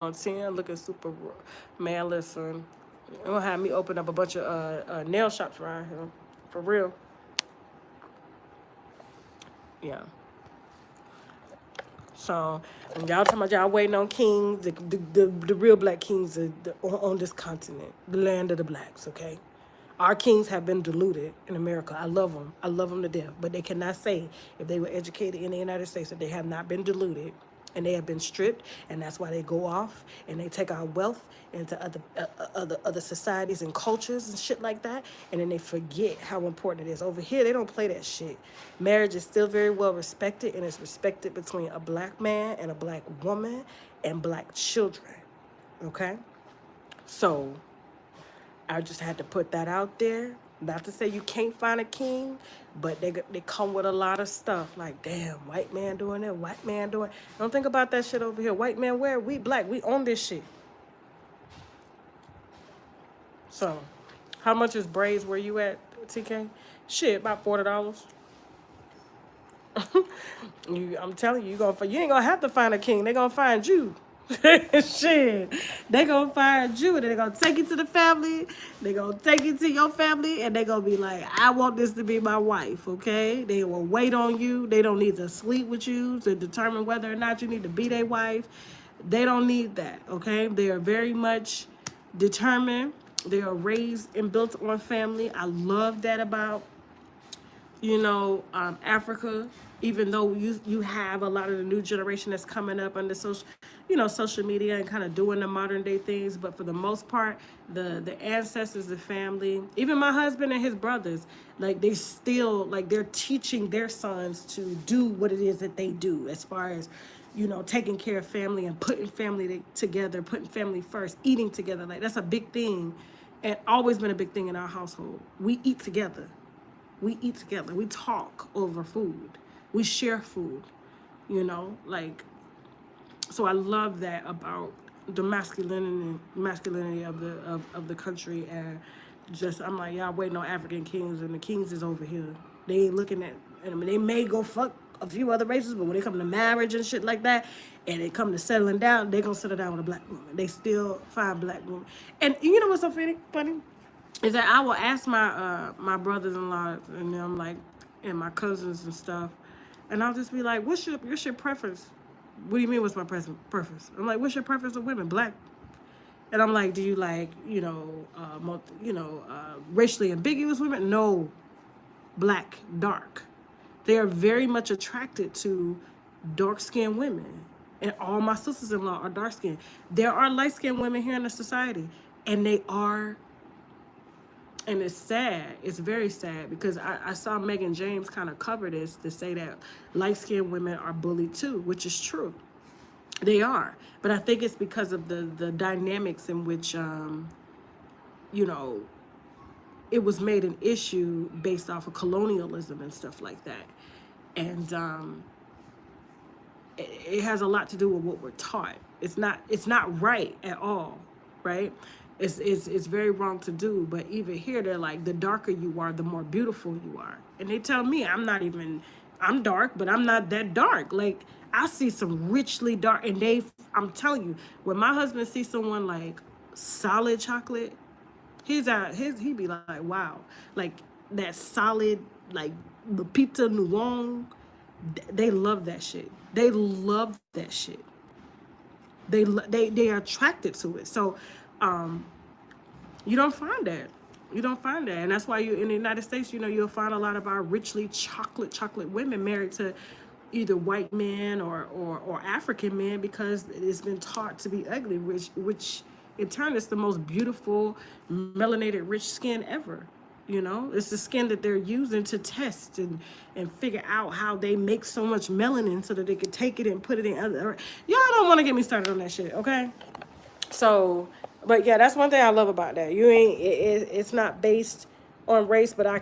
on 10, looking super. Man, listen, it gonna have me open up a bunch of nail shops around here, for real. Yeah. So, and y'all talking about y'all waiting on kings, the real black kings on this continent, the land of the blacks, okay? Our kings have been diluted in America. I love them. I love them to death. But they cannot say, if they were educated in the United States, that they have not been diluted and they have been stripped. And that's why they go off and they take our wealth into other societies and cultures and shit like that. And then they forget how important it is. Over here, they don't play that shit. Marriage is still very well respected, and it's respected between a black man and a black woman and black children. Okay? So I just had to put that out there. Not to say you can't find a king, but they come with a lot of stuff. Like, damn, white man doing it, white man doing. Don't think about that shit over here. White man, where we black, we own this shit. So, how much is braids where you at, TK? Shit, about $40. I'm telling you, you ain't gonna have to find a king. They gonna find you. Shit, they gonna find you. They gonna take you to the family. They gonna take you to your family, and they gonna be like, "I want this to be my wife." Okay? They will wait on you. They don't need to sleep with you to determine whether or not you need to be their wife. They don't need that. Okay? They are very much determined. They are raised and built on family. I love that about Africa, even though you have a lot of the new generation that's coming up under social media and kind of doing the modern day things, but for the most part, the ancestors, the family, even my husband and his brothers, like they still like they're teaching their sons to do what it is that they do as far as taking care of family and putting family together, putting family first, eating together. Like that's a big thing, and always been a big thing in our household. We eat together. We eat together. We talk over food. We share food, like, so I love that about the masculinity of the country. And just, I'm like, y'all waiting on African kings, and the kings is over here. They ain't looking at, I mean, they may go fuck a few other races, but when they come to marriage and shit like that, and they come to settling down, they gonna settle down with a black woman. They still find black women. And you know what's so funny? Is that I will ask my brothers-in-law, and I'm like, and my cousins and stuff, and I'll just be like, what's your preference? What do you mean, what's my preference? I'm like, what's your preference of women? Black. And I'm like, do you like racially ambiguous women? No. Black, dark. They are very much attracted to dark-skinned women, and all my sisters-in-law are dark-skinned. There are light-skinned women here in the society, and they are. And it's sad. It's very sad because I saw Megan James kind of cover this to say that light-skinned women are bullied too, which is true. They are. But I think it's because of the dynamics in which, it was made an issue based off of colonialism and stuff like that. And it has a lot to do with what we're taught. It's not right at all, right? It's very wrong to do. But even here, they're like, the darker you are, the more beautiful you are. And they tell me I'm dark, but I'm not that dark. Like, I see some richly dark, and I'm telling you, when my husband sees someone like solid chocolate, he be like, wow, like that solid, like Lupita Nyong'o. They love that shit. They love that shit. They are attracted to it. So, you don't find that. You don't find that, and that's why you in the United States, you'll find a lot of our richly chocolate women married to either white men or African men, because it's been taught to be ugly, which in turn is the most beautiful melanated rich skin ever. It's the skin that they're using to test and figure out how they make so much melanin so that they can take it and put it in other. Y'all don't want to get me started on that shit, okay? So, but yeah, that's one thing I love about that. You ain't. It's not based on race, but I